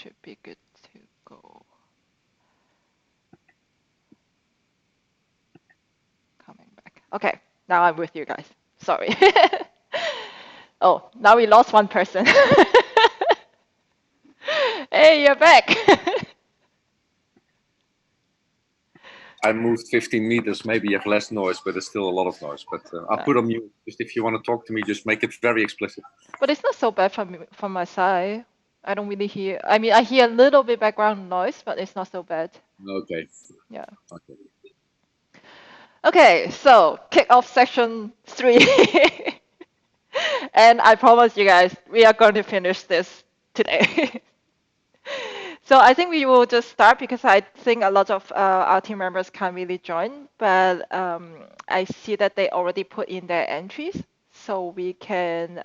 should be good to go. Coming back. Okay, now I'm with you guys. Sorry. Oh, now we lost one person. Hey, you're back. I moved 15 meters. Maybe you have less noise, but there's still a lot of noise. But I'll put on mute. Just if you want to talk to me, just make it very explicit. But it's not so bad from my side. I don't really hear. I mean, I hear a little bit background noise, but it's not so bad. Okay. Yeah. Okay. Okay, so kick off section 3. And I promise you guys, we are going to finish this today. So I think we will just start because I think a lot of our team members can't really join, but I see that they already put in their entries, so we can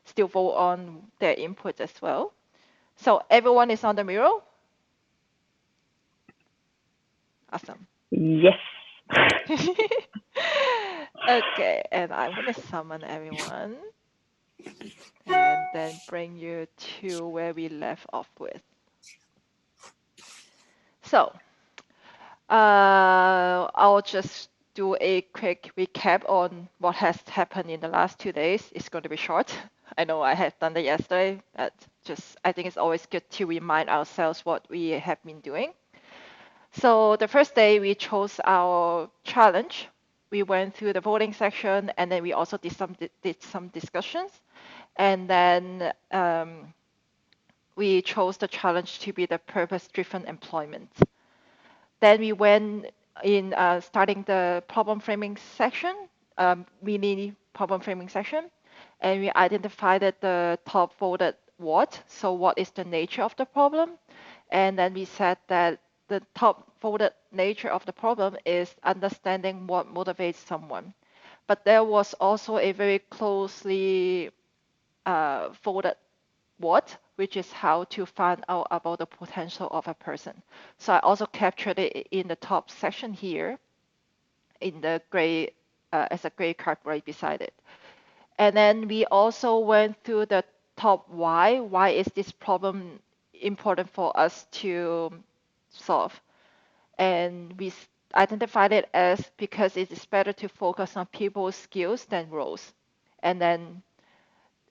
still vote on their input as well. So everyone is on the mural? Awesome. Yes. Okay, and I'm gonna summon everyone and then bring you to where we left off with. So, I'll just do a quick recap on what has happened in the last 2 days. It's going to be short. I know I had done that yesterday, but just I think it's always good to remind ourselves what we have been doing. So the first day we chose our challenge. We went through the voting section, and then we also did some discussions, and then we chose the challenge to be the purpose-driven employment. Then we went in starting the problem framing section, mini problem framing section, and we identified that the top voted what. So what is the nature of the problem? And then we said that the top voted nature of the problem is understanding what motivates someone. But there was also a very closely voted what, which is how to find out about the potential of a person. So I also captured it in the top section here in the gray, as a gray card right beside it. And then we also went through the top why. Why is this problem important for us to solve? And we identified it as because it is better to focus on people's skills than roles. And then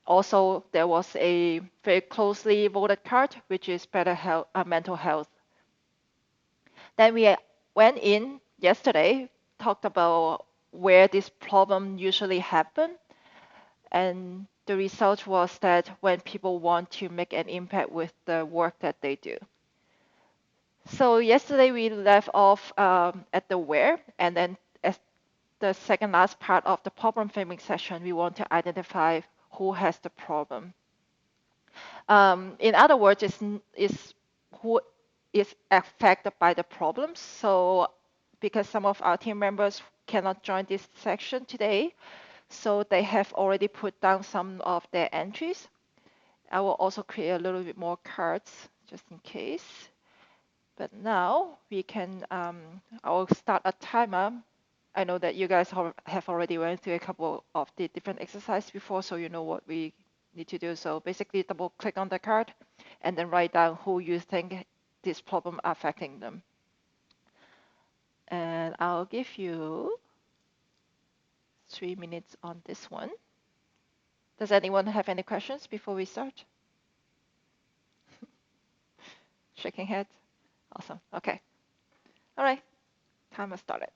also, there was a very closely voted card, which is better health, mental health. Then we went in yesterday, talked about where this problem usually happen, and the result was that when people want to make an impact with the work that they do. So yesterday we left off at the where, and then as the second last part of the problem framing session, we want to identify who has the problem. In other words, is who is affected by the problems. So because some of our team members cannot join this section today, so they have already put down some of their entries. I will also create a little bit more cards just in case. But now we can, I will start a timer. I know that you guys have already went through a couple of the different exercises before, so you know what we need to do. So basically double click on the card and then write down who you think this problem affecting them. And I'll give you 3 minutes on this one. Does anyone have any questions before we start? Shaking head. Awesome. Okay. All right. Timer started.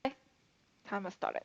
Okay. Timer started.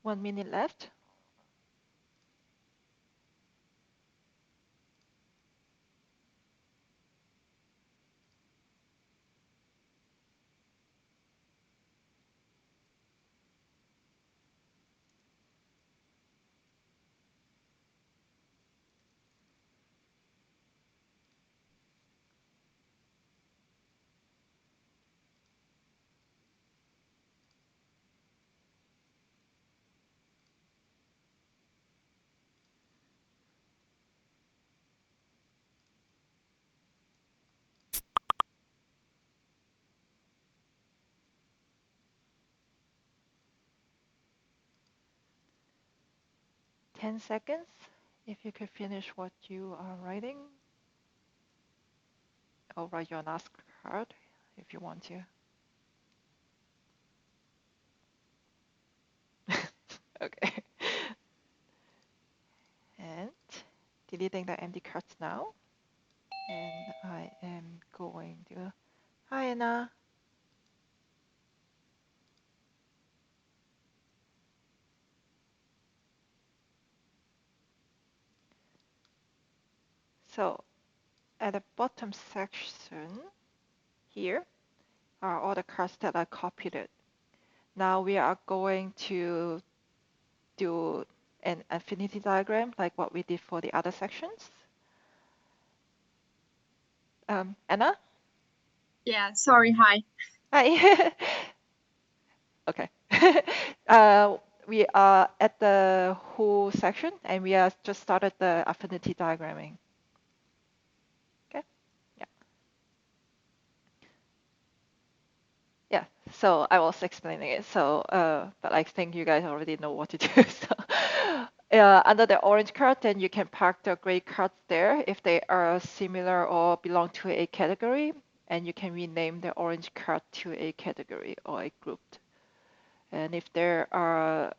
1 minute left. Ten seconds. If you could finish what you are writing, I'll write your last card if you want to. Okay. And deleting the empty cards now. And I am going to. Hi, Anna. So at the bottom section here are all the cards that I copied it. Now we are going to do an affinity diagram like what we did for the other sections. Anna? Yeah, sorry, hi. Hi. Okay. We are at the who section and we are just started the affinity diagramming. Okay. Yeah. Yeah. So I was explaining it. So, but I think you guys already know what to do. So, under the orange card, then you can park the gray cards there if they are similar or belong to a category, and you can rename the orange card to a category or a group. And if there are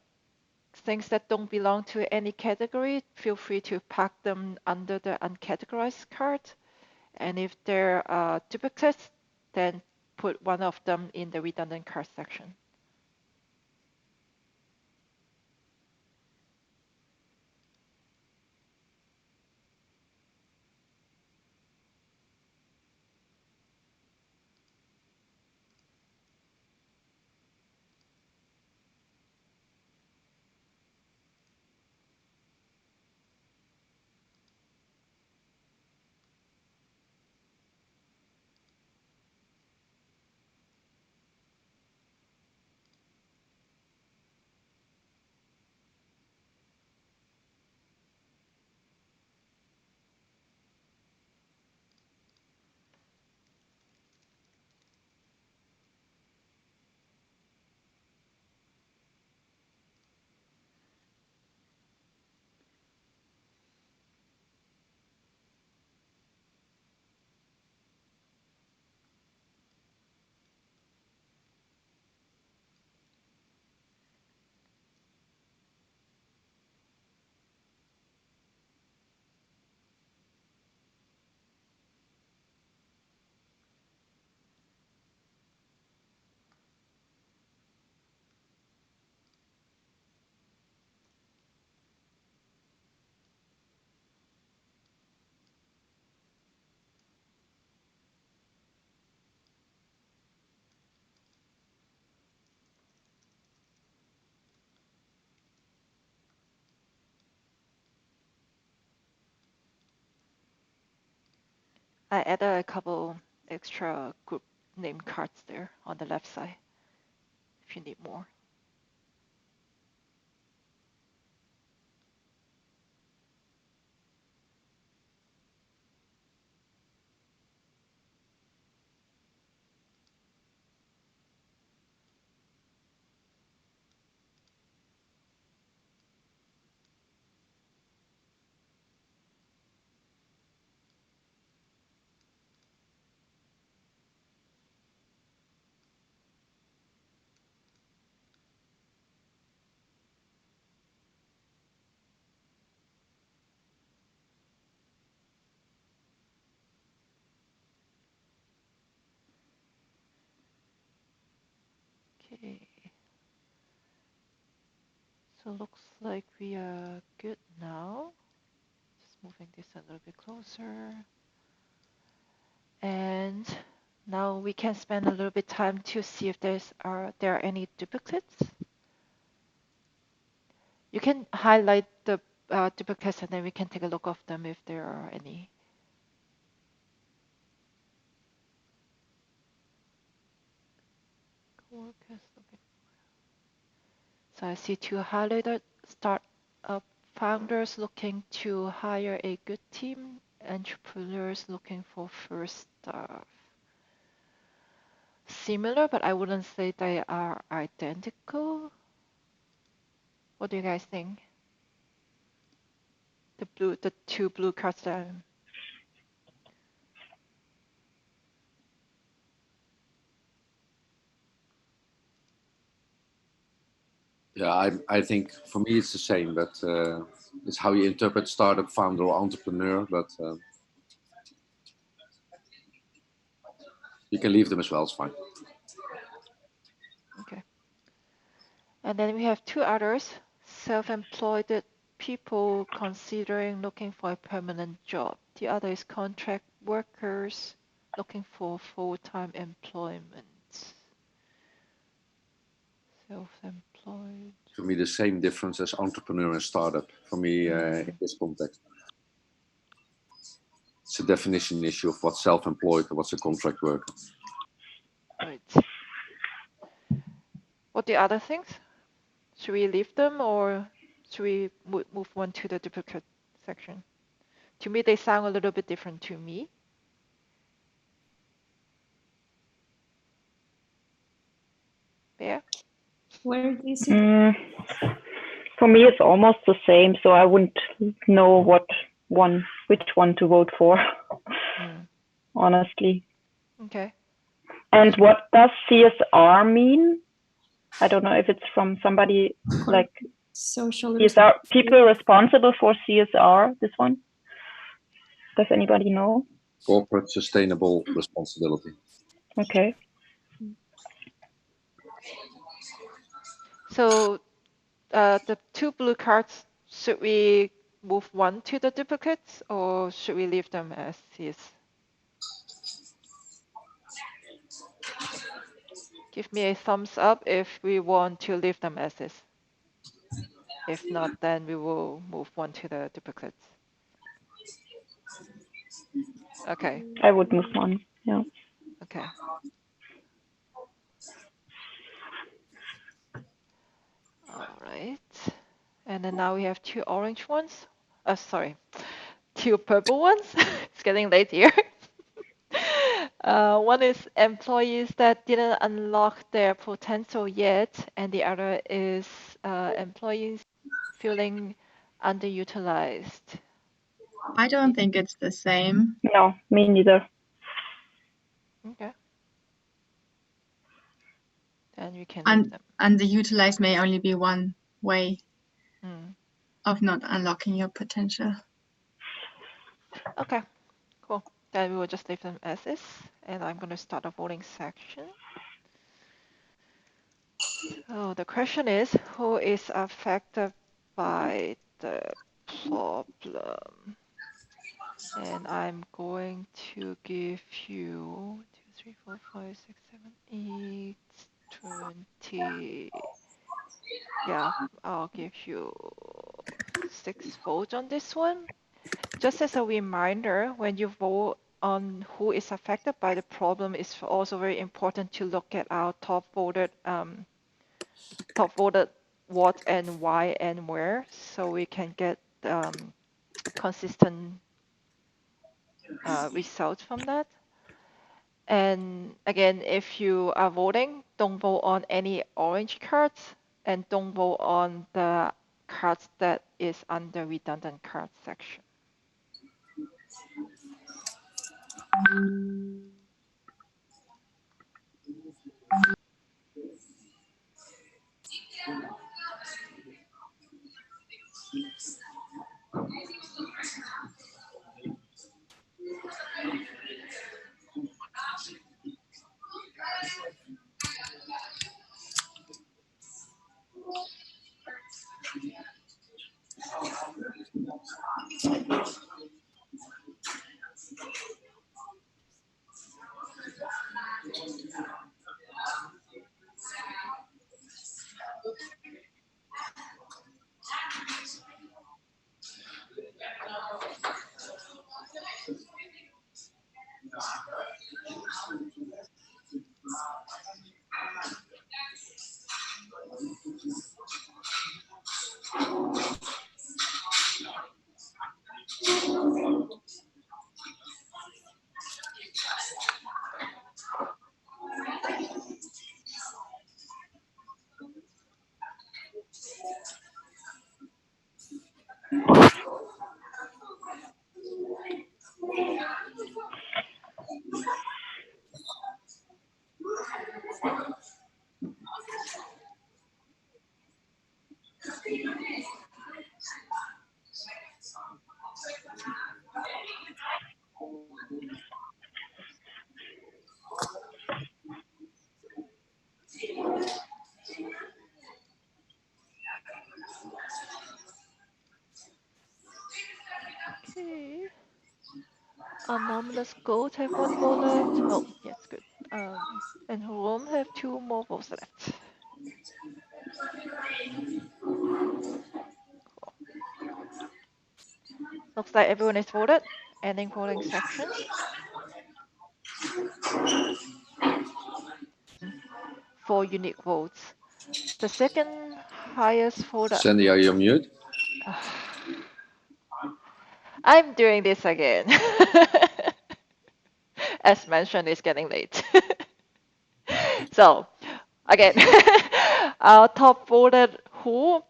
things that don't belong to any category, feel free to park them under the uncategorized card. And if there are duplicates, then put one of them in the redundant card section. I added a couple extra group name cards there on the left side if you need more. So looks like we are good now. Just moving this a little bit closer. And now we can spend a little bit time to see if there are any duplicates. You can highlight the duplicates and then we can take a look of them if there are any. Workers looking. So I see two highlighted startup founders looking to hire a good team, entrepreneurs looking for first staff. Similar, but I wouldn't say they are identical. What do you guys think? The two blue cards that Yeah, I think for me it's the same. But it's how you interpret startup, founder, or entrepreneur. But you can leave them as well. It's fine. okay. And then we have two others, self-employed people considering looking for a permanent job. The other is contract workers looking for full-time employment. Self-employed. For me, the same difference as entrepreneur and startup. For me, in this context, it's a definition issue of what's self-employed and what's a contract worker. Right. What the other things? Should we leave them or should we move on to the duplicate section? To me, they sound a little bit different to me. Bear? Where do you see? For me, it's almost the same, so I wouldn't know which one to vote for, honestly. Okay. And what does CSR mean? I don't know if it's from somebody like Social CSR, people responsible for CSR, this one. Does anybody know? Corporate sustainable responsibility. Okay. So the two blue cards, should we move one to the duplicates or should we leave them as is? Give me a thumbs up if we want to leave them as is. If not, then we will move one to the duplicates. Okay. I would move one, yeah. Okay. All right. And then now we have two orange ones. Sorry, two purple ones. It's getting late here. One is employees that didn't unlock their potential yet, and the other is employees feeling underutilized. I don't think it's the same. No, me neither. Okay. Then you can leave them. Underutilized may only be one way of not unlocking your potential. Okay, cool. Then we will just leave them as is, and I'm going to start the voting section. So the question is, who is affected by the problem? And I'm going to give you 2, 3, 4, 5, 6, 7, 8, 20. Yeah, I'll give you 6 votes on this one. Just as a reminder, when you vote on who is affected by the problem, it's also very important to look at our top voted what and why and where, so we can get consistent results from that. And again, if you are voting, don't vote on any orange cards and don't vote on the cards that is under redundant cards section. Okay. Anomalous gold have one vote left. Oh, yes, good. And Rome have two more votes left. Cool. Looks like everyone is voted. Ending voting section. Four unique votes. The second highest voter. Sandy, are you on mute? I'm doing this again. As mentioned, it's getting late. So, again, our top voted who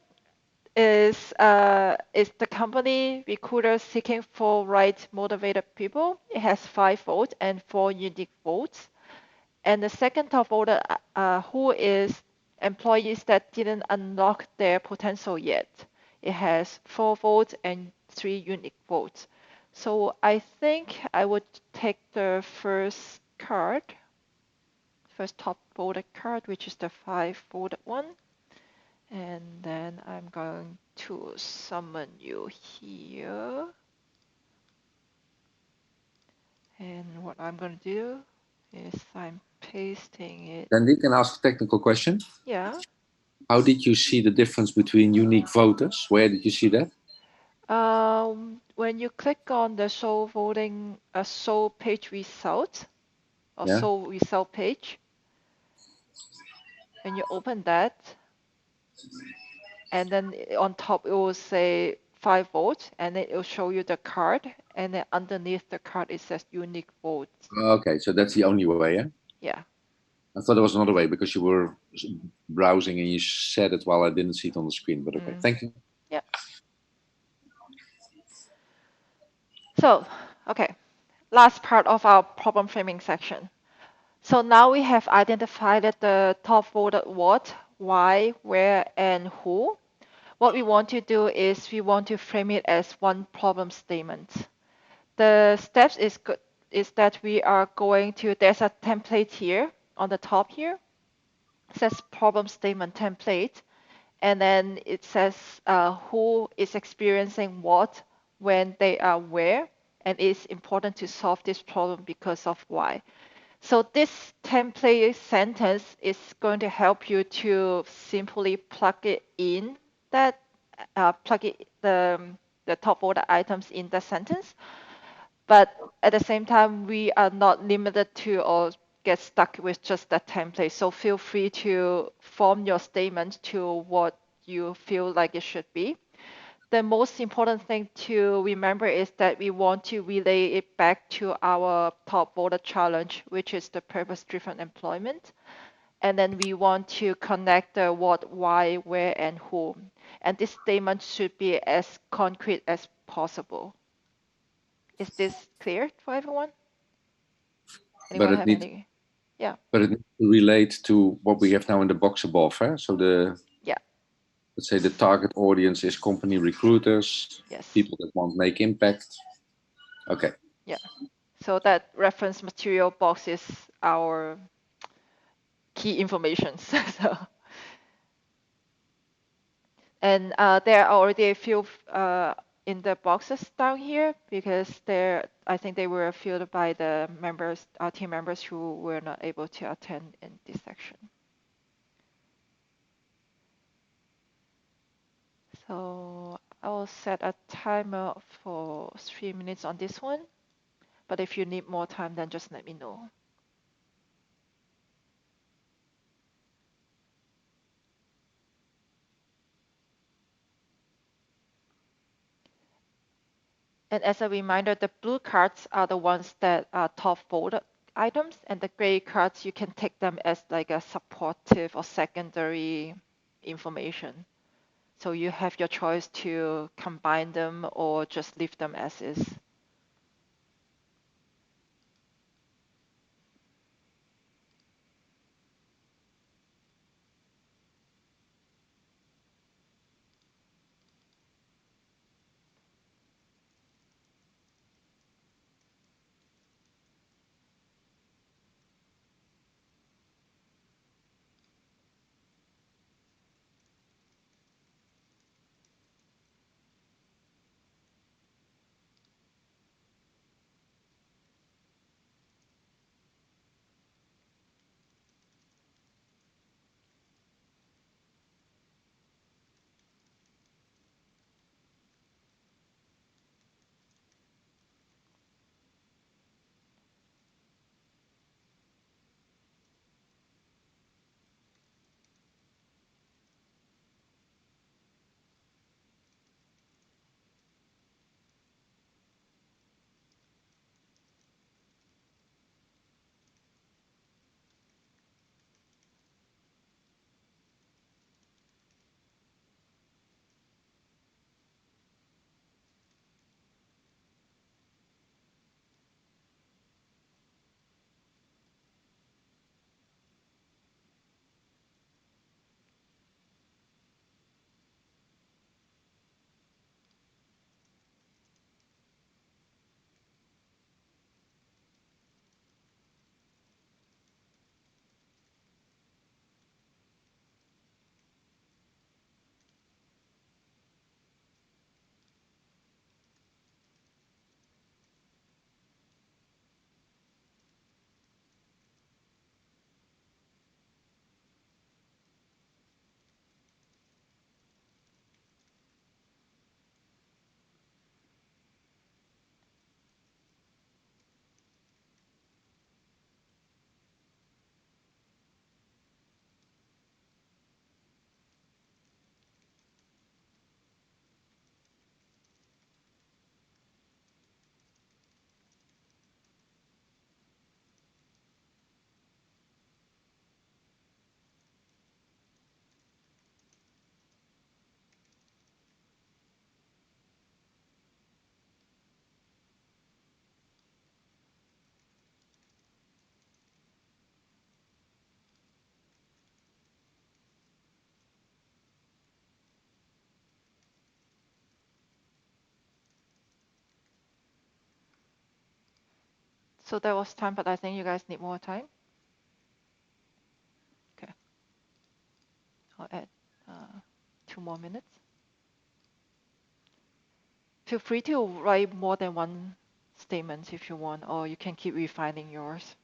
is the company recruiter seeking for right motivated people. It has 5 votes and 4 unique votes. And the second top voter who is employees that didn't unlock their potential yet. It has 4 votes and 3 unique votes. So I think I would take the first card, first top voted card, which is the 5 voted one. And then I'm going to summon you here. And what I'm going to do is I'm pasting it. Sandy, can I ask a technical question? Yeah. How did you see the difference between unique voters? Where did you see that? When you click on the show voting, show page result, or Yeah. show result page, when you open that, and then on top it will say 5 votes, and then it will show you the card, and then underneath the card it says unique votes. Okay, so that's the only way, yeah? Yeah. I thought there was another way because you were browsing and you said it while I didn't see it on the screen, but okay, thank you. Yeah. So, okay, last part of our problem framing section. So now we have identified that the top voted what, why, where, and who. What we want to do is we want to frame it as one problem statement. The steps is that we are going to, there's a template here on the top here. It says problem statement template. And then it says who is experiencing what when they are where. And it's important to solve this problem because of why. So this template sentence is going to help you to simply plug it in that plug it the top order items in the sentence. But at the same time, we are not limited to or get stuck with just that template. So feel free to form your statement to what you feel like it should be. The most important thing to remember is that we want to relay it back to our top voter challenge, which is the purpose-driven employment. And then we want to connect the what, why, where, and who. And this statement should be as concrete as possible. Is this clear for everyone? But Anyone it have needs, any? Yeah. but it needs to relate to what we have now in the box above. So let's say the target audience is company recruiters, Yes. people that want to make impact. Okay. Yeah. So that reference material box is our key information. So, and there are already a few in the boxes down here because I think they were filled by the members, our team members who were not able to attend in this section. So I will set a timer for 3 minutes on this one. But if you need more time, then just let me know. And as a reminder, the blue cards are the ones that are top voted items, and the gray cards, you can take them as like a supportive or secondary information. So you have your choice to combine them or just leave them as is. So that was time, but I think you guys need more time. Okay. I'll add 2 more minutes. Feel free to write more than one statement if you want, or you can keep refining yours.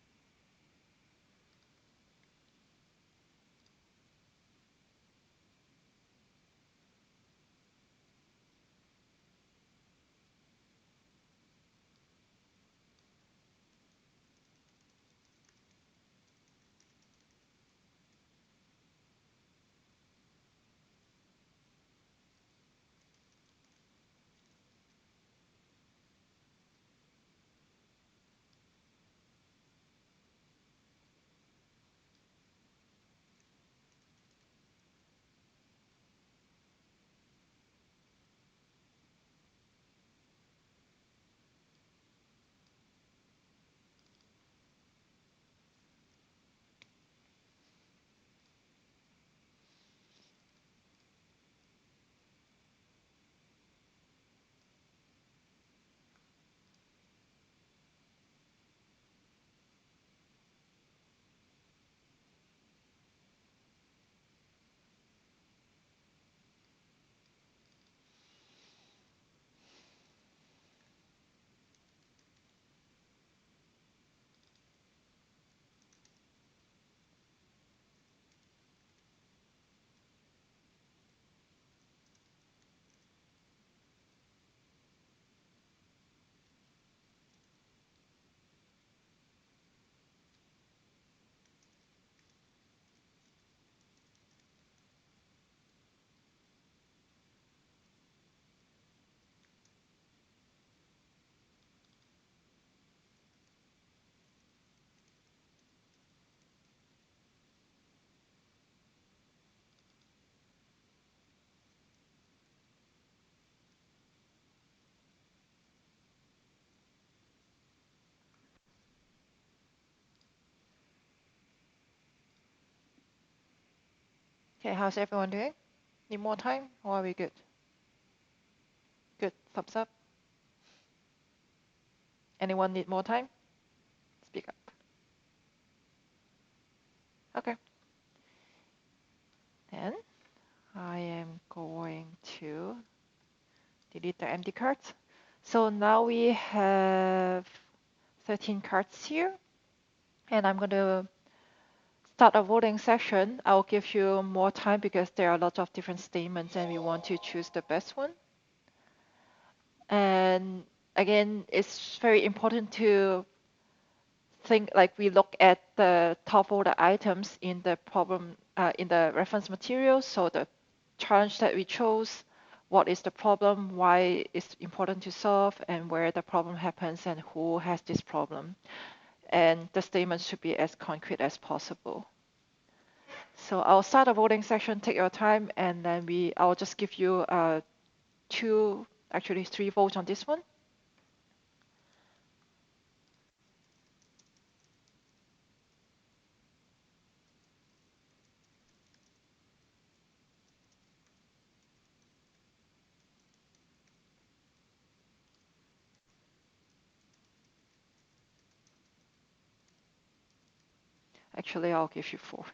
Okay, how's everyone doing? Need more time, or are we good? Good. Thumbs up. Anyone need more time? Speak up. Okay. Then I am going to delete the empty cards. So now we have 13 cards here, and I'm going to start a voting session. I'll give you more time because there are lots of different statements and we want to choose the best one. And again, it's very important to think like we look at the top order items in the problem, in the reference material. So the challenge that we chose, what is the problem, why it's important to solve, and where the problem happens and who has this problem. And the statement should be as concrete as possible. So I'll start a voting session, take your time, and then I'll just give you actually three votes on this one. Actually, I'll give you four.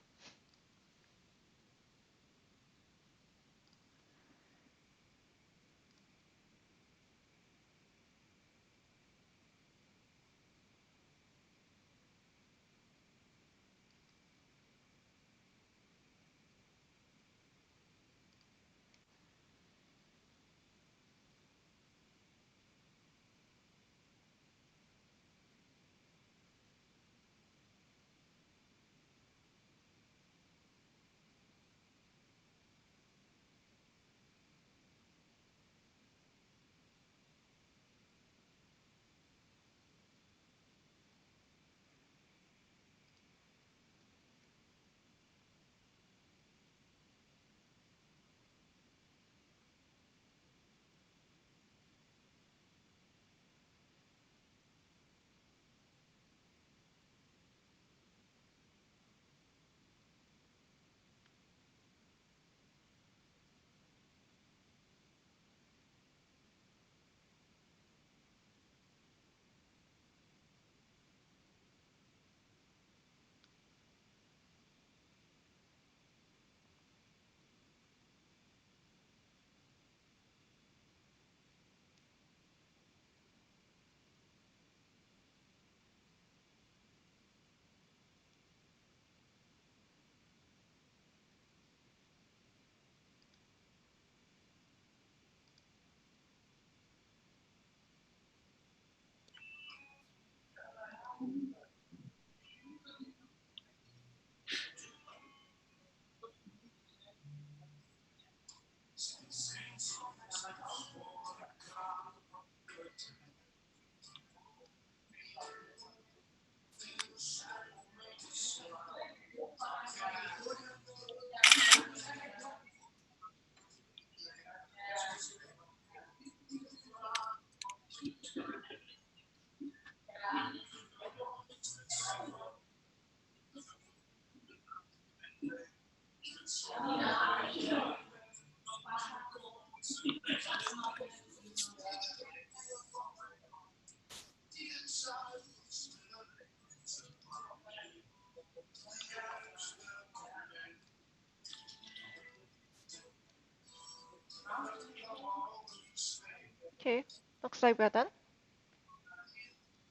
Okay, looks like we're done.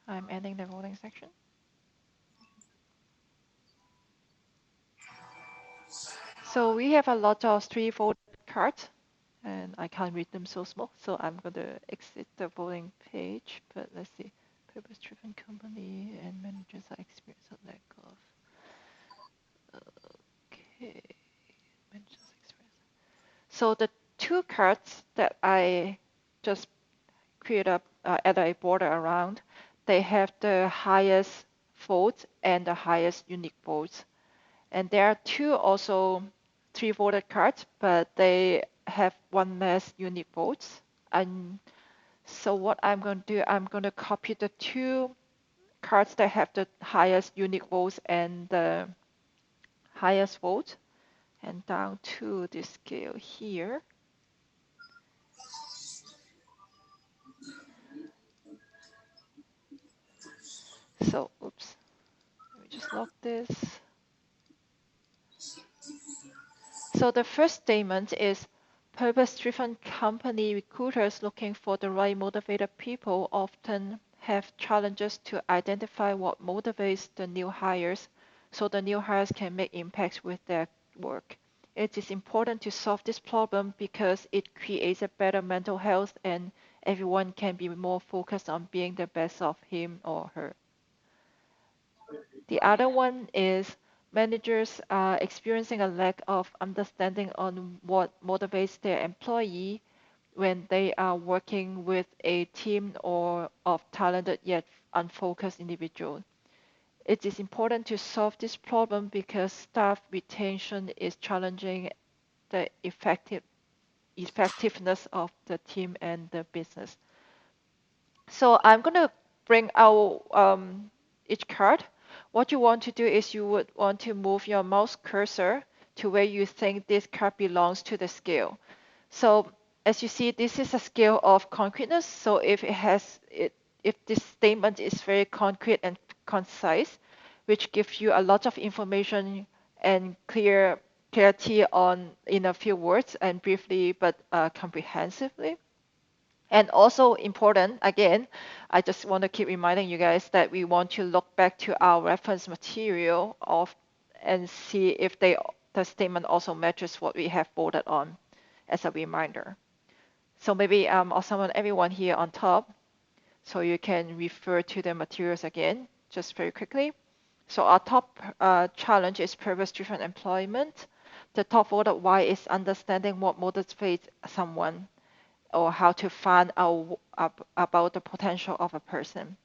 I'm ending the voting section. So we have a lot of 3 voted cards, and I can't read them so small, so I'm going to exit the voting page. But let's see, purpose-driven company and managers are experiencing a lack of. Okay, managers experience. So the 2 cards that I just create up add a border around, they have the highest votes and the highest unique votes. And there are 2 also 3 voted cards, but they have 1 less unique votes. And so what I'm going to do, I'm going to copy the 2 cards that have the highest unique votes and the highest vote, and down to the scale here. So, oops, let me just log this. So the first statement is purpose-driven company recruiters looking for the right motivated people often have challenges to identify what motivates the new hires so the new hires can make impacts with their work. It is important to solve this problem because it creates a better mental health and everyone can be more focused on being the best of him or her. The other one is managers are experiencing a lack of understanding on what motivates their employee when they are working with a team or of talented yet unfocused individuals. It is important to solve this problem because staff retention is challenging the effectiveness of the team and the business. So I'm going to bring out each card. What you want to do is you would want to move your mouse cursor to where you think this card belongs to the scale. So as you see, this is a scale of concreteness. So if this statement is very concrete and concise, which gives you a lot of information and clarity on in a few words and briefly but comprehensively. And also important, again, I just want to keep reminding you guys that we want to look back to our reference material and see if the statement also matches what we have voted on as a reminder. So maybe I'll summon everyone here on top so you can refer to the materials again, just very quickly. So our top challenge is purpose-driven employment. The top voted why is understanding what motivates someone or how to find out about the potential of a person.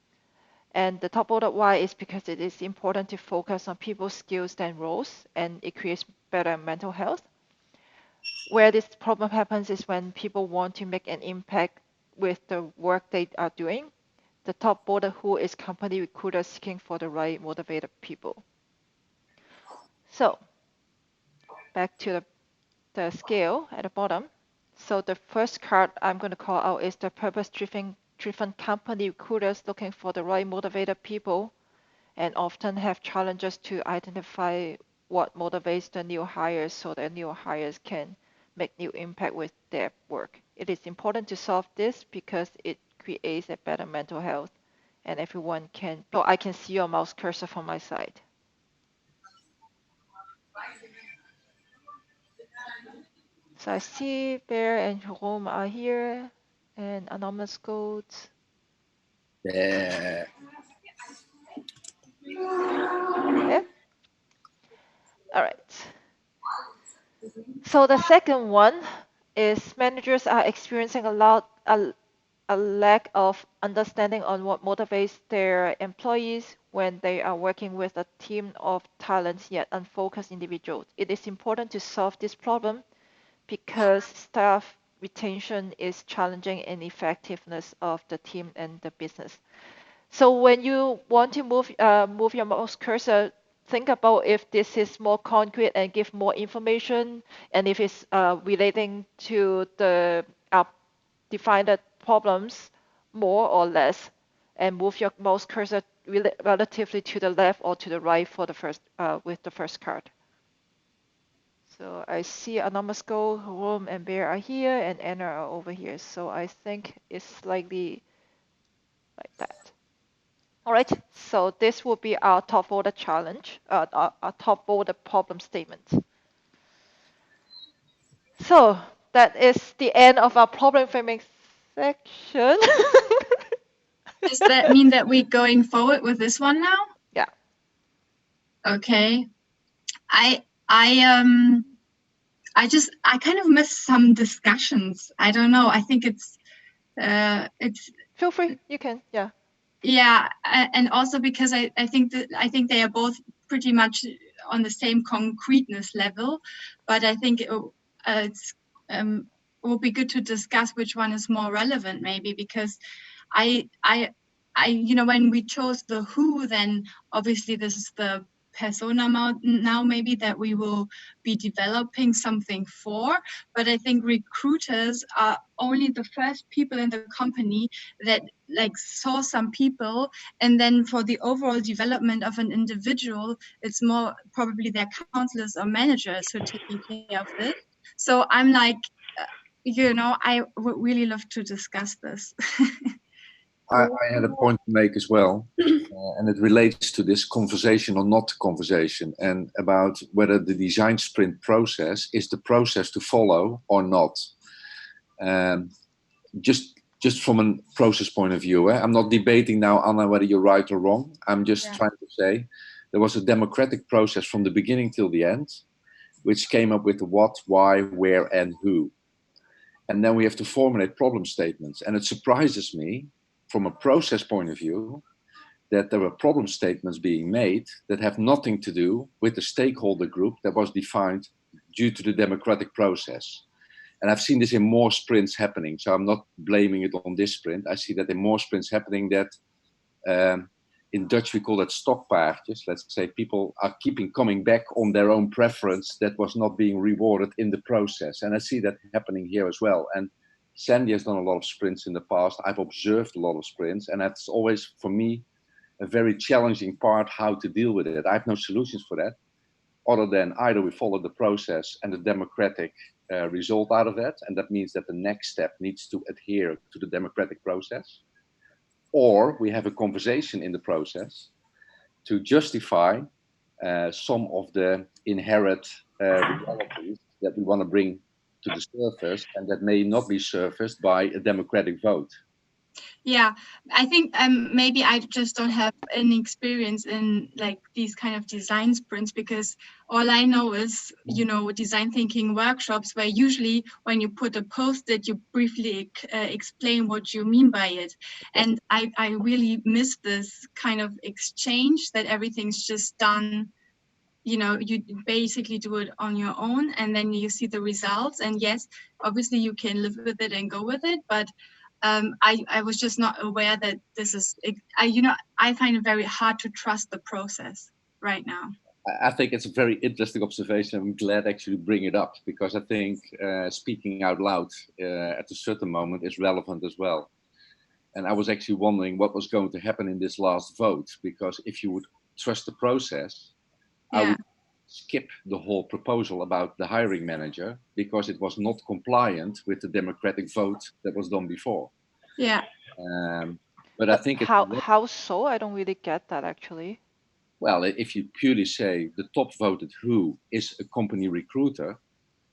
And the top voted why is because it is important to focus on people's skills and roles, and it creates better mental health. Where this problem happens is when people want to make an impact with the work they are doing. The top voted who is company recruiters seeking for the right motivated people. So back to the scale at the bottom. So the first card I'm going to call out is the purpose-driven company recruiters looking for the right motivated people and often have challenges to identify what motivates the new hires so that new hires can make new impact with their work. It is important to solve this because it creates a better mental health and everyone can. So I can see your mouse cursor from my side. So I see Bear and Jerome are here, and Anonymous Goats. Yeah. Okay. All right. So the second one is managers are experiencing a lack of understanding on what motivates their employees when they are working with a team of talents yet unfocused individuals. It is important to solve this problem because staff retention is challenging and effectiveness of the team and the business. So when you want to move your mouse cursor, think about if this is more concrete and give more information, and if it's relating to the define the problems more or less, and move your mouse cursor relatively to the left or to the right for the first with the first card. So I see Anonymous Gold, Room, and Bear are here, and Anna are over here. So I think it's slightly like that. All right, so this will be our top voter challenge, our top voter problem statement. So that is the end of our problem framing section. Does that mean that we're going forward with this one now? Yeah. Okay. I kind of missed some discussions. I don't know. I think it's Feel free, you can, yeah. Yeah, and also because I think they are both pretty much on the same concreteness level, but I think it's will be good to discuss which one is more relevant, maybe, because I when we chose the who, then obviously this is the persona now maybe that we will be developing something for, but I think recruiters are only the first people in the company that like saw some people, and then for the overall development of an individual, it's more probably their counselors or managers who are taking care of this. So I'm like, I would really love to discuss this. I had a point to make as well, and it relates to this conversation or not conversation, and about whether the design sprint process is the process to follow or not. Just from a process point of view, I'm not debating now, Anna, whether you're right or wrong. I'm just trying to say there was a democratic process from the beginning till the end, which came up with the what, why, where, and who. And then we have to formulate problem statements. And it surprises me from a process point of view that there were problem statements being made that have nothing to do with the stakeholder group that was defined due to the democratic process. And I've seen this in more sprints happening. So I'm not blaming it on this sprint. I see that in more sprints happening that in Dutch we call that stokpaardjes. Let's say people are coming back on their own preference that was not being rewarded in the process. And I see that happening here as well. And Sandy has done a lot of sprints in the past. I've observed a lot of sprints, and that's always, for me, a very challenging part, how to deal with it. I have no solutions for that, other than either we follow the process and the democratic result out of that, and that means that the next step needs to adhere to the democratic process, or we have a conversation in the process to justify some of the inherent realities that we want to bring to the surface and that may not be surfaced by a democratic vote. Yeah, I think maybe I just don't have any experience in like these kind of design sprints, because all I know is, design thinking workshops where usually when you put a post-it, you briefly explain what you mean by it. And I really miss this kind of exchange that everything's just done. You basically do it on your own and then you see the results. And yes, obviously you can live with it and go with it, but I was just not aware that this is, I find it very hard to trust the process right now. I think it's a very interesting observation. I'm glad actually to bring it up, because I think speaking out loud at a certain moment is relevant as well. And I was actually wondering what was going to happen in this last vote, because if you would trust the process, I would skip the whole proposal about the hiring manager, because it was not compliant with the democratic vote that was done before. Yeah. But I think how so? I don't really get that actually. Well, if you purely say the top voted who is a company recruiter,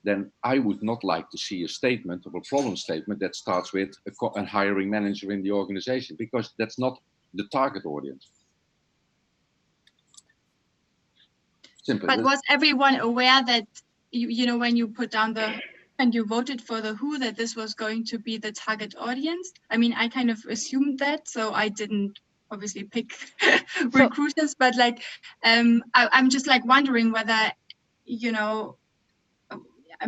then I would not like to see a statement or a problem statement that starts with a hiring manager in the organization, because that's not the target audience. Simple. But was everyone aware that, when you put down and you voted for the who, that this was going to be the target audience? I mean, I kind of assumed that, so I didn't obviously pick recruiters, but like, I'm just like wondering whether,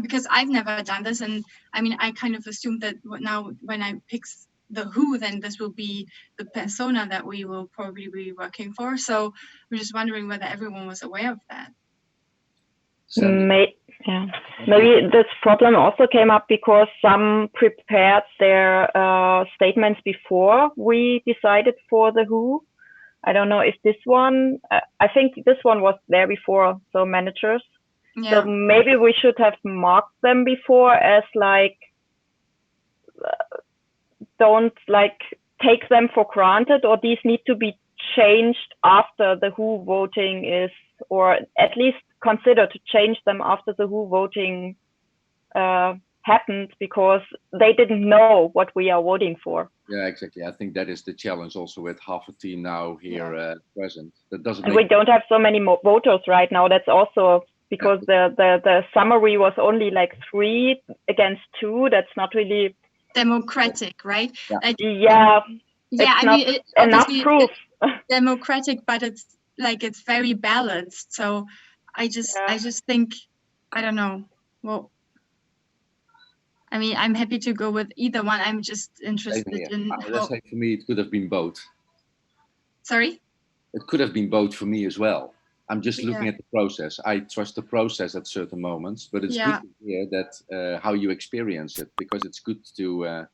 because I've never done this, and I mean, I kind of assumed that now when I pick the who, then this will be the persona that we will probably be working for. So we're just wondering whether everyone was aware of that. Yeah. Maybe this problem also came up because some prepared their statements before we decided for the who. I don't know if this one, I think this one was there before, so managers. Yeah. So maybe we should have marked them before as like, don't like take them for granted, or these need to be changed after the who voting is, or at least consider to change them after the who voting happened, because they didn't know what we are voting for. Yeah, exactly. I think that is the challenge also with half a team now here present. That doesn't And make we don't have so many voters right now. That's also because the summary was only like 3 against 2. That's not really democratic, right? Yeah. Like, yeah, yeah, it's I not mean, enough proof. Democratic, but it's like it's very balanced. So I just think, I don't know. Well, I mean, I'm happy to go with either one. I'm just interested in let's say for me, it could have been both. Sorry? It could have been both for me as well. I'm just looking Yeah. at the process. I trust the process at certain moments, but it's good to hear that how you experience it, because it's good to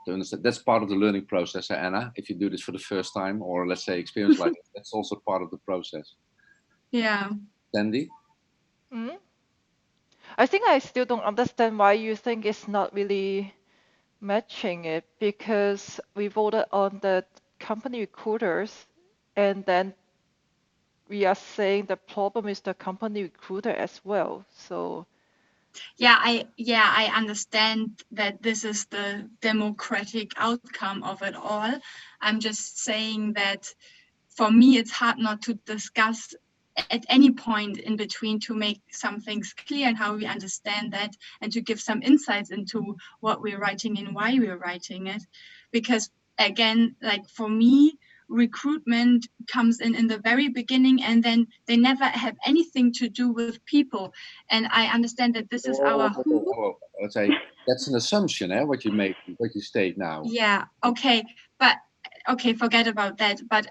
understand. That's part of the learning process, Anna. If you do this for the first time, or let's say experience like it, that's also part of the process. Yeah. Sandy? Mm? I think I still don't understand why you think it's not really matching it, because we voted on the company recruiters, and then we are saying the problem is the company recruiter as well. So I understand that this is the democratic outcome of it all. I'm just saying that for me, it's hard not to discuss at any point in between to make some things clear and how we understand that, and to give some insights into what we're writing and why we're writing it. Because again, like for me, recruitment comes in the very beginning, and then they never have anything to do with people. And I understand that this is our who. Let's say that's an assumption, what you make, what you state now. Yeah, okay, but okay, forget about that. But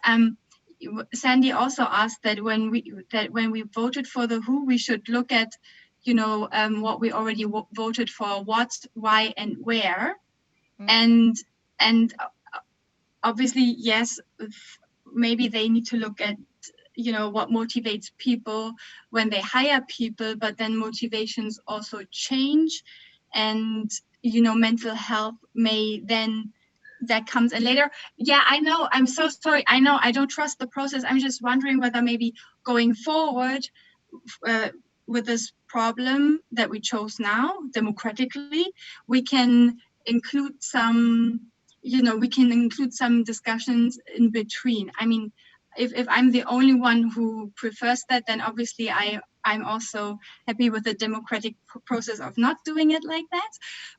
Sandy also asked that when we voted for the who, we should look at, what we already voted for, what, why, and where, and obviously, yes, maybe they need to look at what motivates people when they hire people, but then motivations also change, and mental health may then that comes in later. Yeah, I know. I'm so sorry. I know I don't trust the process. I'm just wondering whether maybe going forward with this problem that we chose now democratically, we can include some discussions in between. I mean, if I'm the only one who prefers that, then obviously I'm also happy with the democratic process of not doing it like that.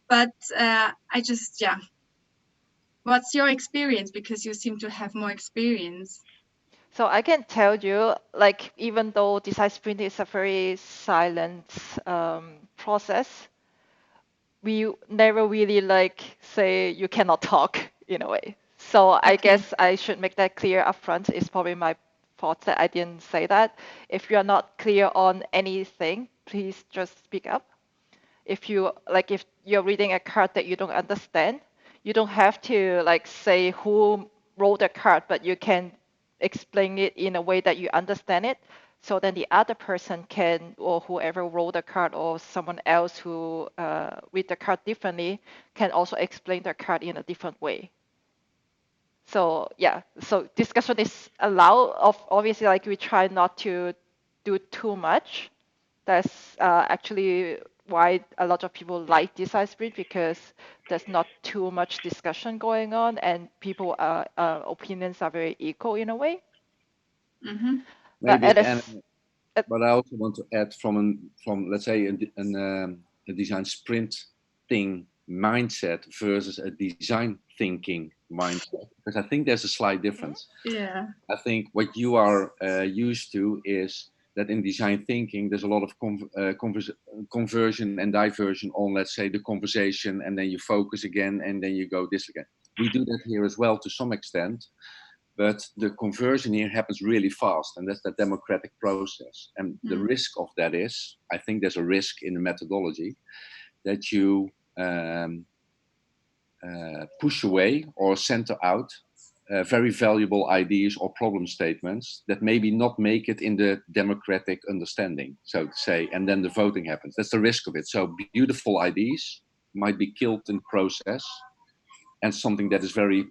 But I just, what's your experience? Because you seem to have more experience. So I can tell you, like, even though design sprint is a very silent process, we never really like say you cannot talk in a way. So I guess I should make that clear upfront. It's probably my fault that I didn't say that. If you are not clear on anything, please just speak up. If you're reading a card that you don't understand, you don't have to like say who wrote the card, but you can explain it in a way that you understand it, so then the other person can, or whoever wrote the card, or someone else who read the card differently, can also explain the card in a different way. So yeah, so discussion is allowed. Obviously, like we try not to do too much. That's actually why a lot of people like design sprint, because there's not too much discussion going on, and people opinions are very equal in a way. Mm-hmm. Maybe, but I also want to add from let's say a design sprint thing mindset versus a design thinking mindset, because I think there's a slight difference. Yeah. I think what you are used to is that in design thinking, there's a lot of conversion and diversion on, let's say, the conversation, and then you focus again, and then you go this again. We do that here as well to some extent, But the conversion here happens really fast, and that's the democratic process. And the risk of that is, I think there's a risk in the methodology that you push away or center out very valuable ideas or problem statements that maybe not make it in the democratic understanding, so to say, and then the voting happens. That's the risk of it. So beautiful ideas might be killed in process, and something that is very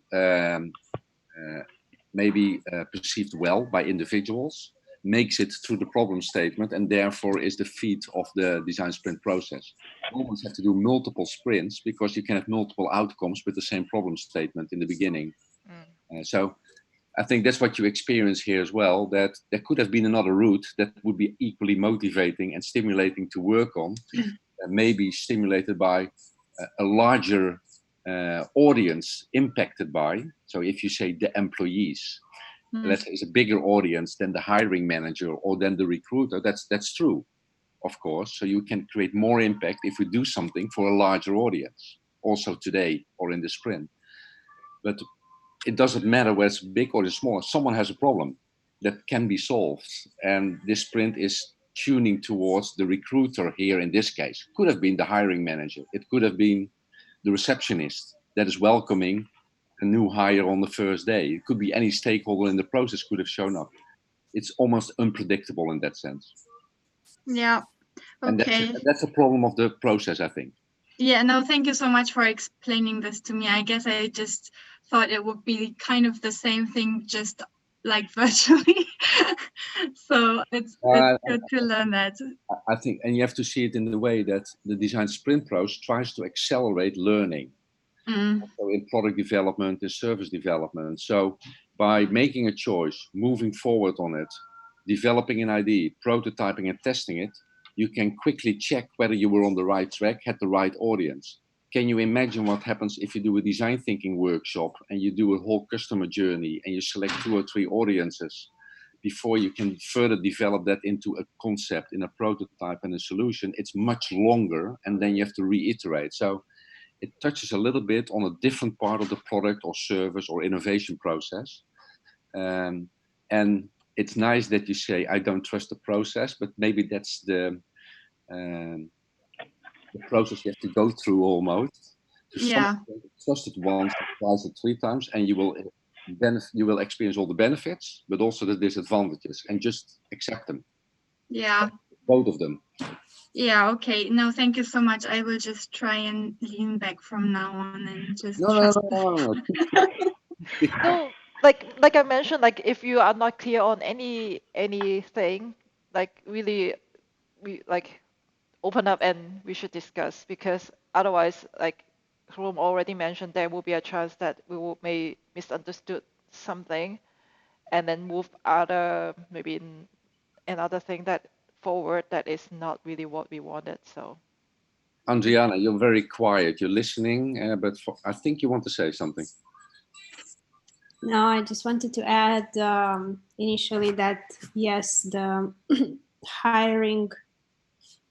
maybe perceived well by individuals makes it through the problem statement and therefore is the feat of the design sprint process. You almost have to do multiple sprints because you can have multiple outcomes with the same problem statement in the beginning. So I think that's what you experience here as well, that there could have been another route that would be equally motivating and stimulating to work on, maybe stimulated by a larger audience impacted by. So if you say the employees, let's say it's a bigger audience than the hiring manager or than the recruiter, that's true, of course. So you can create more impact if we do something for a larger audience, also today or in the sprint. But it doesn't matter whether it's big or it's small. Someone has a problem that can be solved, and this sprint is tuning towards the recruiter here in this case. Could have been the hiring manager. It could have been the receptionist that is welcoming a new hire on the first day. It could be any stakeholder in the process could have shown up. It's almost unpredictable in that sense. Yeah. Okay. And that's a problem of the process, I think. Yeah, no, thank you so much for explaining this to me. I guess I just thought it would be kind of the same thing, just like virtually. So it's good to learn that. I think, and you have to see it in the way that the design sprint process tries to accelerate learning. So in product development and service development. So by making a choice, moving forward on it, developing an idea, prototyping and testing it, you can quickly check whether you were on the right track, had the right audience. Can you imagine what happens if you do a design thinking workshop and you do a whole customer journey and you select 2 or 3 audiences before you can further develop that into a concept, in a prototype and a solution? It's much longer, and then you have to reiterate. So it touches a little bit on a different part of the product or service or innovation process. And it's nice that you say, I don't trust the process, but maybe that's the process you have to go through almost. To trust it once, twice, or 3 times, and you will experience all the benefits, but also the disadvantages, and just accept them. Yeah. Both of them. Yeah, okay. No, thank you so much. I will just try and lean back from now on and just trust. No. So, like I mentioned, like if you are not clear on anything, like really, we like open up and we should discuss, because otherwise, like Rom already mentioned, there will be a chance that may misunderstood something, and then move maybe in another thing that forward that is not really what we wanted. So. Andriana, you're very quiet. You're listening, but I think you want to say something. No, I just wanted to add initially that, yes, the hiring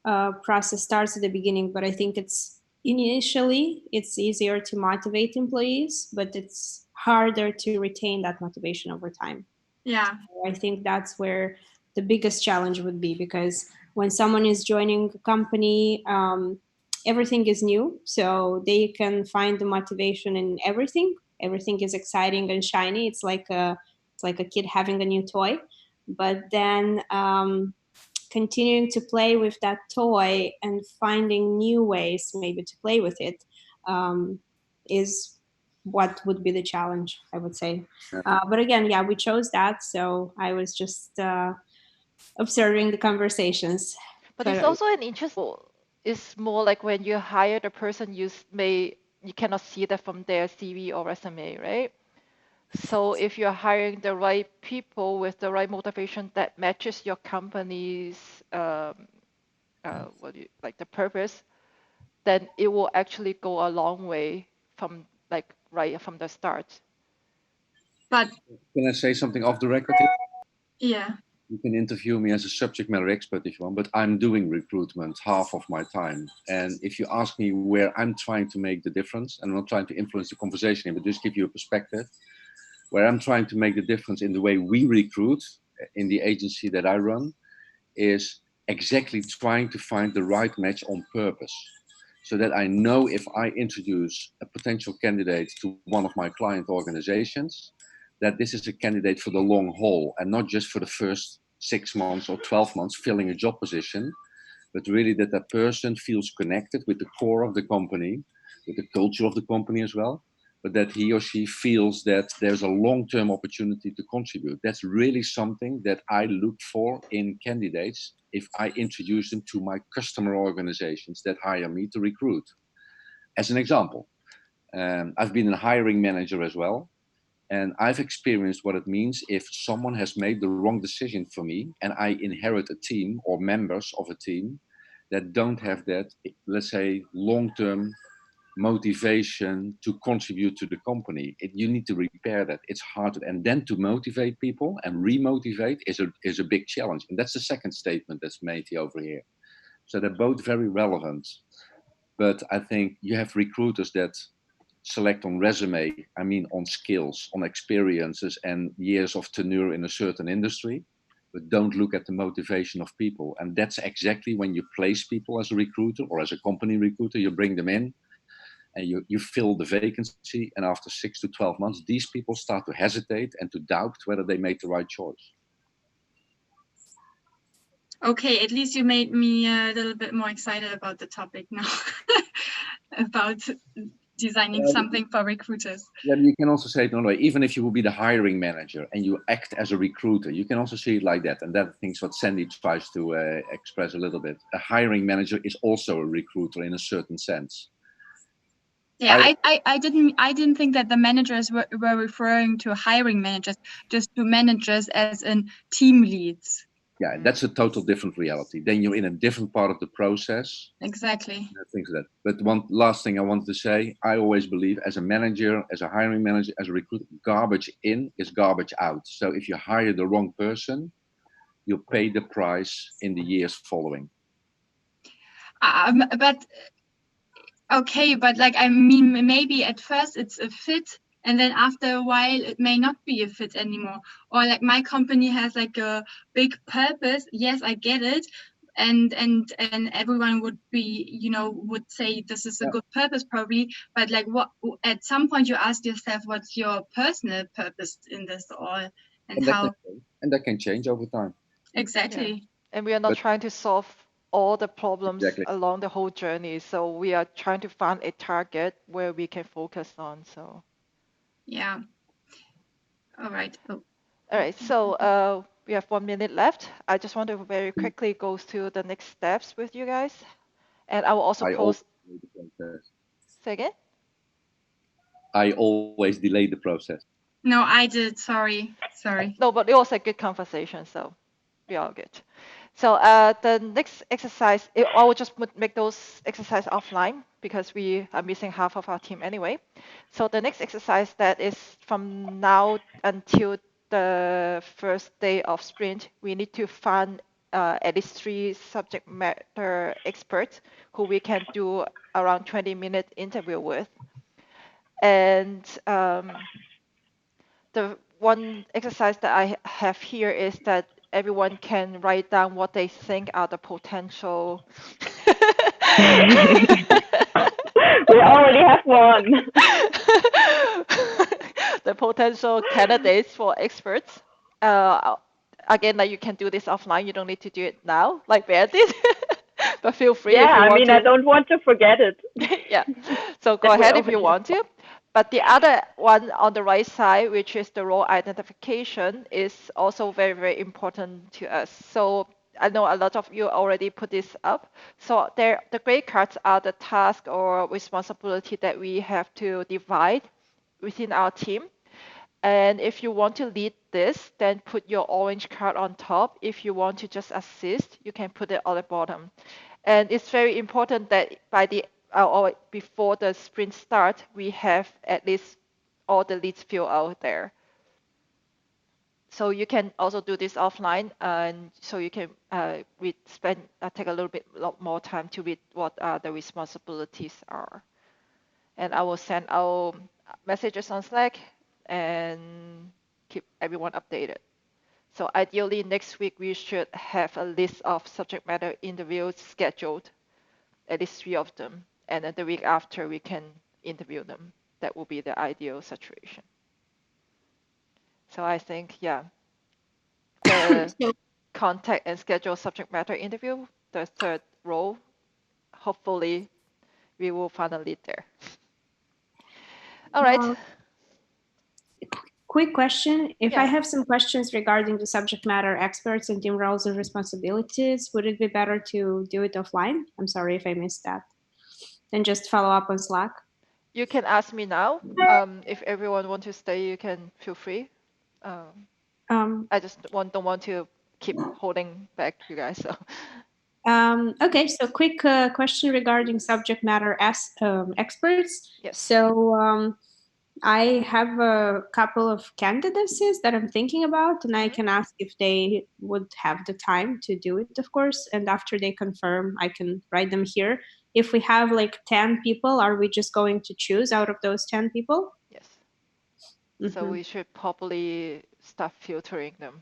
process starts at the beginning, but I think it's easier to motivate employees, but it's harder to retain that motivation over time. Yeah. So I think that's where the biggest challenge would be, because when someone is joining a company, everything is new, so they can find the motivation in everything. Everything is exciting and shiny. It's like a kid having a new toy. But then continuing to play with that toy and finding new ways maybe to play with it is what would be the challenge, I would say. But again, yeah, we chose that, so I was just observing the conversations. But it's also an interesting. It's more like when you hire the person, you cannot see that from their CV or resume, right? So if you're hiring the right people with the right motivation that matches your company's the purpose, then it will actually go a long way from right from the start. But can I say something off the record here? Yeah. You can interview me as a subject matter expert if you want, but I'm doing recruitment half of my time. And if you ask me where I'm trying to make the difference, and I'm not trying to influence the conversation, but just give you a perspective, Where I'm trying to make the difference in the way we recruit in the agency that I run is exactly trying to find the right match on purpose. So that I know if I introduce a potential candidate to one of my client organizations, that this is a candidate for the long haul and not just for the first 6 months or 12 months filling a job position, but really that that person feels connected with the core of the company, with the culture of the company as well, but that he or she feels that there's a long-term opportunity to contribute. That's really something that I look for in candidates if I introduce them to my customer organizations that hire me to recruit. As an example, I've been a hiring manager as well, and I've experienced what it means if someone has made the wrong decision for me and I inherit a team or members of a team that don't have that, let's say, long-term motivation to contribute to the company. You need to repair that. It's hard. And then to motivate people and remotivate is a big challenge. And that's the second statement that's made over here. So they're both very relevant. But I think you have recruiters that select on resume, I mean on skills, on experiences and years of tenure in a certain industry, but don't look at the motivation of people. And that's exactly when you place people as a recruiter or as a company recruiter, you bring them in and you fill the vacancy. And after 6 to 12 months, these people start to hesitate and to doubt whether they made the right choice. Okay, at least you made me a little bit more excited about the topic now, about designing something for recruiters. Yeah, you can also say it another way. Even if you will be the hiring manager and you act as a recruiter, you can also see it like that. And that I think is what Sandy tries to express a little bit. A hiring manager is also a recruiter in a certain sense. Yeah, I didn't think that the managers were referring to hiring managers, just to managers as in team leads. Yeah, that's a total different reality. Then you're in a different part of the process. Exactly. Things like that. But one last thing I wanted to say, I always believe as a manager, as a hiring manager, as a recruiter, garbage in is garbage out. So if you hire the wrong person, you'll pay the price in the years following. But okay, but like, I mean, maybe at first it's a fit, and then after a while it may not be a fit anymore. Or like my company has like a big purpose. Yes, I get it. And everyone would be, would say this is a good purpose probably, but like what at some point you ask yourself, what's your personal purpose in this all, and how that can change over time. Exactly. Yeah. And we are not trying to solve all the problems along the whole journey. So we are trying to find a target where we can focus on. So yeah. All right. All right. So we have 1 minute left. I just want to very quickly go through the next steps with you guys, and I will also post. Say again. I always delay the process. No, I did. Sorry. No, but it was a good conversation, so we are good. So the next exercise, I will just make those exercise offline because we are missing half of our team anyway. So the next exercise that is from now until the first day of sprint, we need to find at least 3 subject matter experts who we can do around 20-minute interview with. And the one exercise that I have here is that everyone can write down what they think are the potential. We already have one. The potential candidates for experts. Again, like you can do this offline. You don't need to do it now, like Bear did. But feel free if you want to. Yeah, I mean, I don't want to forget it. Yeah. So go ahead if you want to. But the other one on the right side, which is the role identification, is also very, very important to us. So I know a lot of you already put this up. So there, the gray cards are the task or responsibility that we have to divide within our team. And if you want to lead this, then put your orange card on top. If you want to just assist, you can put it on the bottom. And it's very important that by the or before the sprint start, we have at least all the leads filled out there. So you can also do this offline, and so you can take a little bit more time to read what the responsibilities are. And I will send out messages on Slack and keep everyone updated. So ideally next week we should have a list of subject matter interviews scheduled, at least 3 of them, and then the week after we can interview them. That will be the ideal situation. So I think, yeah, the So, contact and schedule subject matter interview, the third role, hopefully we will find a lead there. All right. uh, quick question. If I Yeah. have some questions regarding the subject matter experts and team roles and responsibilities, would it be better to do it offline? I'm sorry if I missed that. Then just follow up on Slack. You can ask me now. If everyone want to stay, you can feel free. Um, Um, I just don't want to keep holding back you guys. So okay, so quick question regarding subject matter as experts. yes. So I have a couple of candidacies that I'm thinking about, and I Hmm. can ask if they would have the time to do it, of course. And after they confirm, I can write them here. If we have like 10 people, are we just going to choose out of those 10 people? Yes. So Hmm. we should probably start filtering them.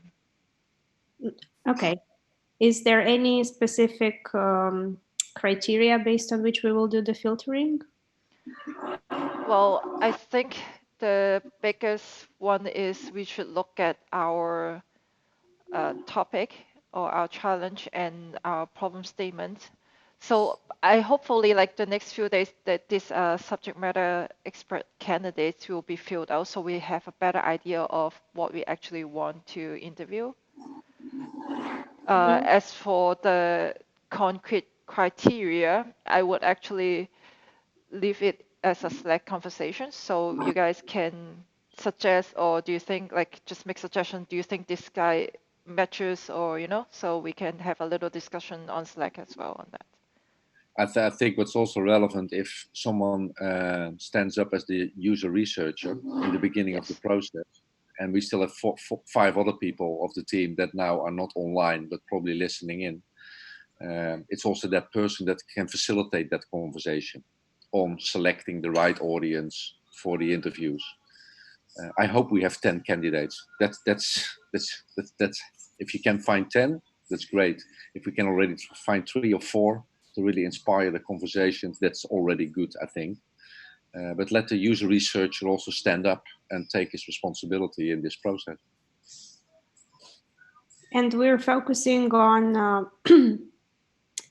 Okay. Is there any specific criteria based on which we will do the filtering? Well, I think the biggest one is we should look at our topic or our challenge and our problem statement. So I hopefully like the next few days that this subject matter expert candidates will be filled out, so we have a better idea of what we actually want to interview. Mhm. As for the concrete criteria, I would actually leave it as a Slack conversation, so you guys can suggest, or do you think like just make suggestion? Do you think this guy matches, or so we can have a little discussion on Slack as well on that. I think what's also relevant if someone stands up as the user researcher in the beginning of the Yes. process, and we still have five other people of the team that now are not online but probably listening in. It's also that person that can facilitate that conversation on selecting the right audience for the interviews. I hope we have 10 candidates. That's if you can find 10, that's great. If we can already find 3 or 4 to really inspire the conversations, that's already good, I think. But let the user researcher also stand up and take his responsibility in this process. And we're focusing on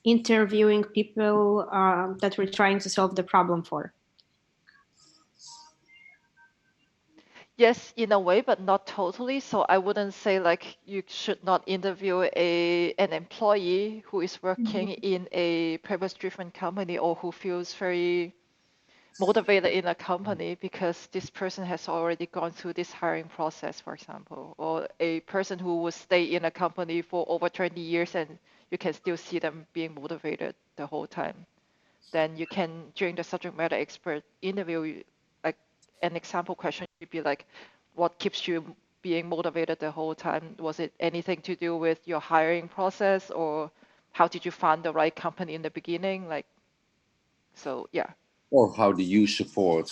interviewing people that we're trying to solve the problem for. Yes, in a way, but not totally. So I wouldn't say like you should not interview an employee who is working Mhm. in a purpose-driven company or who feels very motivated in a company because this person has already gone through this hiring process, for example, or a person who will stay in a company for over 20 years and you can still see them being motivated the whole time. Then you can, during the subject matter expert interview, like an example question would be like, what keeps you being motivated the whole time? Was it anything to do with your hiring process, or how did you find the right company in the beginning? Like, so yeah. Or how do you support,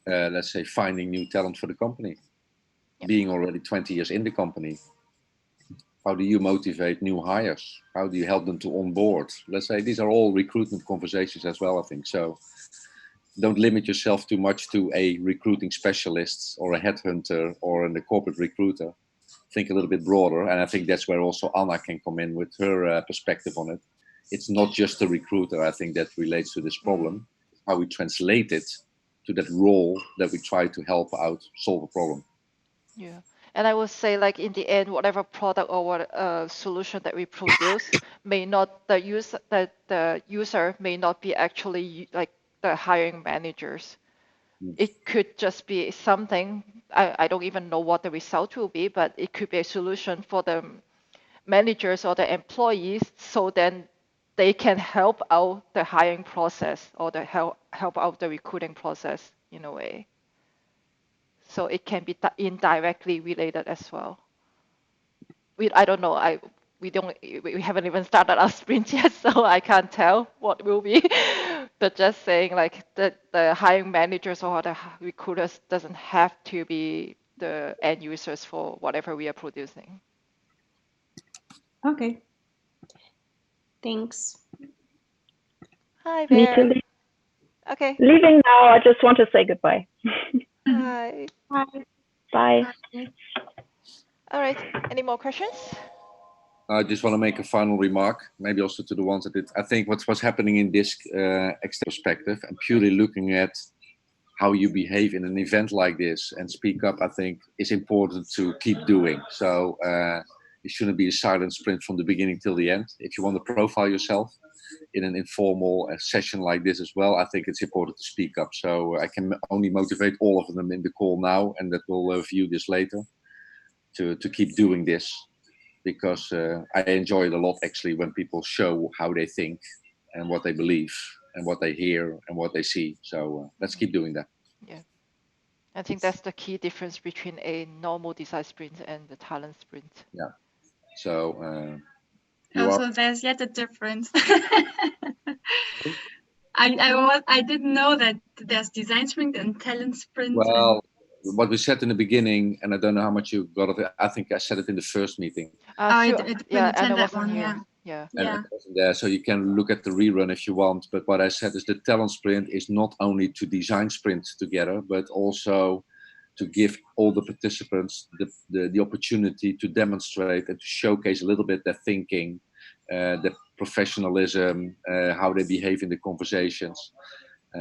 let's say, finding new talent for the company? Yeah. Being already 20 years in the company, how do you motivate new hires? How do you help them to onboard? Let's say these are all recruitment conversations as well, I think. So don't limit yourself too much to a recruiting specialist or a headhunter or a corporate recruiter. Think a little bit broader. And I think that's where also Anna can come in with her perspective on it. It's not just the recruiter, I think, that relates to this Mm, problem, how we translate it to that role that we try to help out solve a problem. yeah. And I would say like in the end, whatever product or what solution that we produce may not the user may not be actually like the hiring managers. Mm. It could just be something, I don't even know what the result will be, but it could be a solution for the managers or the employees, so then they can help out the hiring process or the help out the recruiting process in a way. So it can be indirectly related as well. I don't know. We haven't even started our sprint yet, so I can't tell what will be. But just saying like the hiring managers or the recruiters doesn't have to be the end users for whatever we are producing. Okay. Thanks. Hi Me there. too. Okay. Leaving now. I just want to say goodbye. Hi. Bye. Bye. All right. Any more questions? I just want to make a final remark, maybe also to the ones that I think what's happening in this perspective and purely looking at how you behave in an event like this and speak up, I think is important to keep doing. So it shouldn't be a silent sprint from the beginning till the end. If you want to profile yourself in an informal session like this as well, I think it's important to speak up. So I can only motivate all of them in the call now and that will view this later to keep doing this. Because I enjoy it a lot actually when people show how they think and what they believe and what they hear and what they see. So let's keep doing that. Yeah. I think that's the key difference between a normal design sprint and the talent sprint. Yeah. So also, there's yet a difference. I didn't know that there's design sprint and talent sprint. Well, what we said in the beginning, and I don't know how much you got of it. I think I said it in the first meeting. Yeah, and I wasn't here. Yeah. And it wasn't there, so you can look at the rerun if you want. But what I said is the talent sprint is not only to design sprints together, but also to give all the participants the opportunity to demonstrate and to showcase a little bit their thinking, their professionalism, how they behave in the conversations.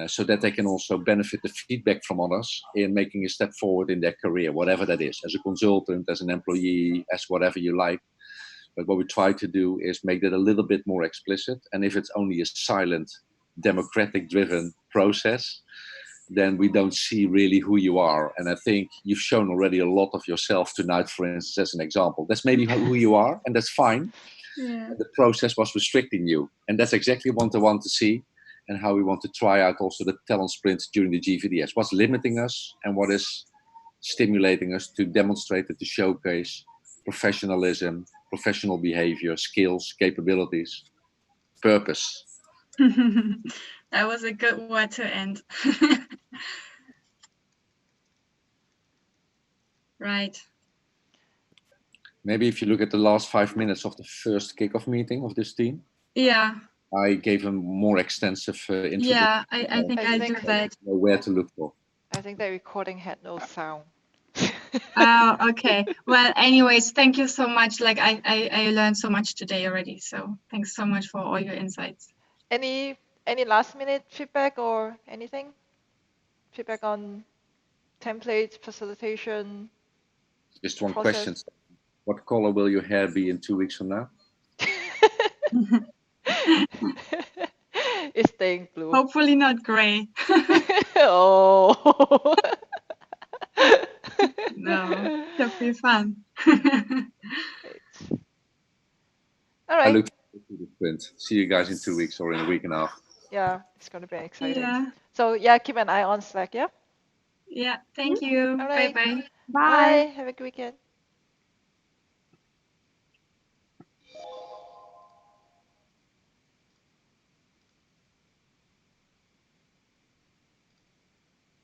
So that they can also benefit the feedback from others in making a step forward in their career, whatever that is, as a consultant, as an employee, as whatever you like. But what we try to do is make that a little bit more explicit. And if it's only a silent, democratic driven process, then we don't see really who you are. And I think you've shown already a lot of yourself tonight, for instance, as an example. That's maybe who you are, and that's fine. Yeah. The process was restricting you. And that's exactly what I want to see and how we want to try out also the talent sprint during the GVDS. What's limiting us and what is stimulating us to demonstrate and to showcase professionalism, professional behavior, skills, capabilities, purpose. That was a good word to end. Right. Maybe if you look at the last 5 minutes of the first kickoff meeting of this team, yeah, I gave a more extensive introduction. Yeah, I think I'll do that. Know where to look for. I think the recording had no sound. Oh, okay. Well, anyways, thank you so much. Like I learned so much today already. So thanks so much for all your insights. Any last minute feedback or anything? Feedback on templates, facilitation? Just one process? question. What color will your hair be in 2 weeks from now? It's staying blue. Hopefully not gray. Oh. No, that'll be fun. All right. I look forward to the sprint. See you guys in 2 weeks or in a week and a half. Yeah, it's going to be exciting. Yeah. So yeah, keep an eye on Slack, yeah? Yeah, thank you. All right. Bye-bye. Bye. Bye. Have a good weekend.